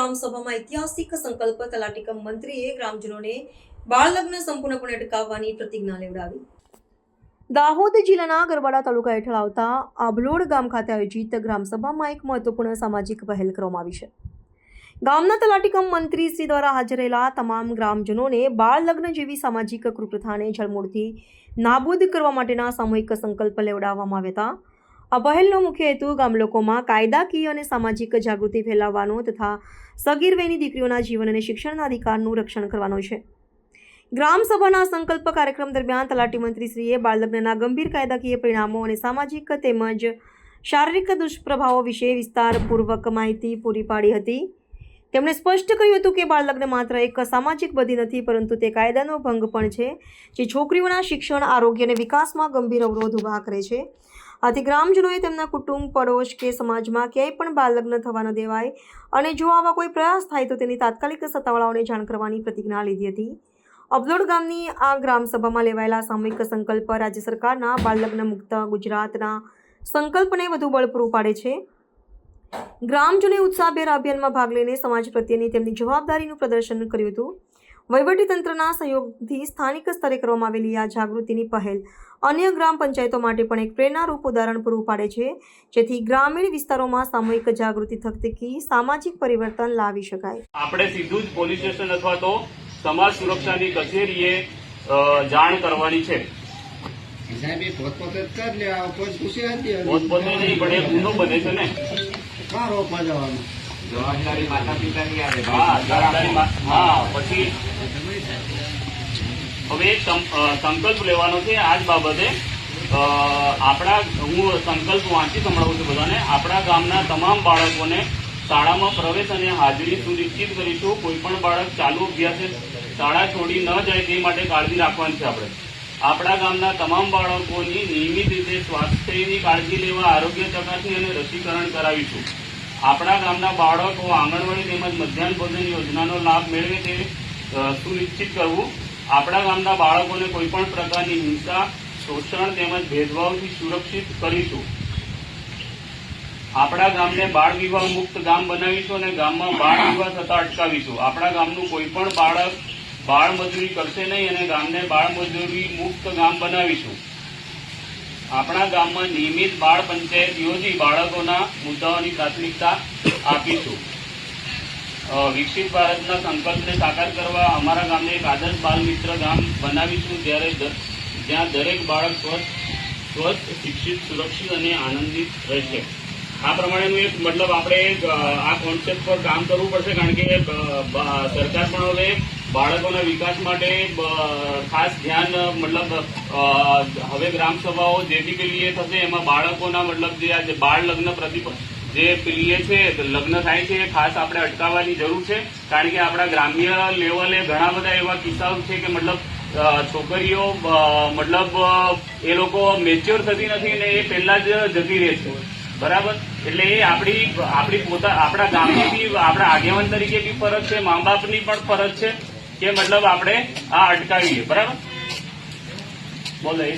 ગ્રામસભામાં ઐતિહાસિક સંકલ્પ તલાટી કમ મંત્રીએ ગ્રામજનોને બાળલગ્ન સંપૂર્ણપણે અટકાવવાની પ્રતિજ્ઞા લેવડાવી। દાહોદ જિલ્લાના ગરબાડા તાલુકા હેઠળ આવતા આભલોડ ગામ ખાતે આયોજિત ગ્રામસભામાં એક મહત્વપૂર્ણ સામાજિક પહેલ કરવામાં આવી છે। ગામના તલાટી કમ મંત્રી શ્રી દ્વારા હાજર રહેલા તમામ ગ્રામજનોને બાળલગ્ન જેવી સામાજિક કુપ્રથાને જળમૂળથી નાબૂદ કરવા માટેના સામૂહિક સંકલ્પ લેવડાવવામાં આવ્યા હતા। આ પહેલનો મુખ્ય હેતુ ગામ લોકોમાં કાયદાકીય અને સામાજિક જાગૃતિ ફેલાવવાનો તથા સગીર વયની દીકરીઓના જીવન અને શિક્ષણના અધિકારનું રક્ષણ કરવાનો છે। ગ્રામસભાના સંકલ્પ કાર્યક્રમ દરમિયાન તલાટી મંત્રીશ્રીએ બાળલગ્નના ગંભીર કાયદાકીય પરિણામો અને સામાજિક તેમજ શારીરિક દુષ્પ્રભાવો વિશે વિસ્તારપૂર્વક માહિતી પૂરી પાડી હતી। તેમણે સ્પષ્ટ કર્યું હતું કે બાળલગ્ન માત્ર એક સામાજિક બધી નથી, પરંતુ તે કાયદાનો ભંગ પણ છે, જે છોકરીઓના શિક્ષણ, આરોગ્ય અને વિકાસમાં ગંભીર અવરોધ ઊભા કરે છે। આથી ગ્રામજનોએ તેમના કુટુંબ, પડોશ કે સમાજમાં ક્યાંય પણ બાળલગ્ન થવા ન દેવાય અને જો આવા કોઈ પ્રયાસ થાય તો તેની તાત્કાલિક સત્તાવાળાઓને જાણ કરવાની પ્રતિજ્ઞા લીધી હતી। અબલોડ ગામની આ ગ્રામસભામાં લેવાયેલા સામૂહિક સંકલ્પ રાજ્ય સરકારના બાળલગ્ન મુક્ત ગુજરાતના સંકલ્પને વધુ બળ પૂરું પાડે છે। ગ્રામજનોએ ઉત્સાહભેર અભિયાનમાં ભાગ લઈને સમાજ પ્રત્યેની તેમની જવાબદારીનું પ્રદર્શન કર્યું હતું। વહીવટીતંત્રના સહયોગથી સ્થાનિક સ્તરે કરવામાં આવેલી આ જાગૃતિની પહેલ અન્ય ગ્રામ પંચાયતો માટે પણ એક પ્રેરણારૂપ ઉદાહરણ પૂરું પાડે છે, જેથી ગ્રામીણ વિસ્તારોમાં સામૂહિક જાગૃતિ થકી સામાજિક પરિવર્તન લાવી શકાય। આપણે સીધું જ પોલીસ સ્ટેશન અથવા તો સમાજ સુરક્ષાની કચેરીએ જાણ કરવાની છે। પોતપોતે નહીં પણ એ ગુનો બને છે ને, જવાબદારી માતા પિતાની આવે। પછી હવે સંકલ્પ લેવાનો છે આ જ બાબતે। હું સંકલ્પ વાંચી સંભળાવું છું બધાને। આપણા ગામના તમામ બાળકોને શાળામાં પ્રવેશ અને હાજરી સુનિશ્ચિત કરીશું। કોઈ પણ બાળક ચાલુ અભ્યાસે શાળા છોડી ન જાય તે માટે કાળજી રાખવાની છે। આપણા ગામના તમામ બાળકોની નિયમિત રીતે સ્વાસ્થ્યની કાળજી લેવા આરોગ્ય ચકાસણી અને રસીકરણ કરાવીશું। આપણા ગામના બાળકો આંગણવાડી તેમજ મધ્યાહન ભોજન યોજનાનો લાભ મેળવે તે સુનિશ્ચિત કરવું। આપણા ગામના બાળકોને કોઈપણ પ્રકારની હિંસા, શોષણ તેમજ ભેદભાવથી સુરક્ષિત કરીશું। આપણા ગામને બાળ વિવાહ મુક્ત ગામ બનાવીશું અને ગામમાં બાળ વિવાહ થતા અટકાવીશું। આપણા ગામનું કોઈપણ બાળક બાળ મજૂરી કરશે નહીં અને ગામને બાળ મજૂરી મુક્ત ગામ બનાવીશું। આપણા ગામમાં નિયમિત બાળ પંચાયત યોજી બાળકોના મુદ્દાઓની પ્રાથમિકતા આપીશું। વિકસિત ભારતના સંકલ્પને સાકાર કરવા અમારા ગામને એક આદર્શ બાલ મિત્ર ગામ બનાવીશું, જ્યાં દરેક બાળક સ્વસ્થ, શિક્ષિત, સુરક્ષિત અને આનંદિત રહેશે। આ પ્રમાણેનું એક મતલબ આપણે આ કોન્સેપ્ટ પર કામ કરવું પડશે, કારણ કે સરકાર પણ હવે બાળકોના વિકાસ માટે ખાસ ધ્યાન હવે ગ્રામસભાઓ જેથી પેલી થશે એમાં બાળકોના જે બાળ લગ્ન જે પેલી છે લગ્ન થાય છે એ ખાસ આપણે અટકાવવાની જરૂર છે। કારણ કે આપણા ગ્રામ્ય લેવલે ઘણા બધા એવા કિસ્સાઓ છે કે છોકરીઓ એ લોકો મેચ્યોર થતી નથી ને એ પહેલા જ જતી રહે છે, બરાબર। એટલે એ આપણા ગામની બી આપણા આગેવાન તરીકે બી ફરજ છે, મા બાપની પણ ફરજ છે કે આપણે આ અટકાવીએ, બરાબર। બોલો।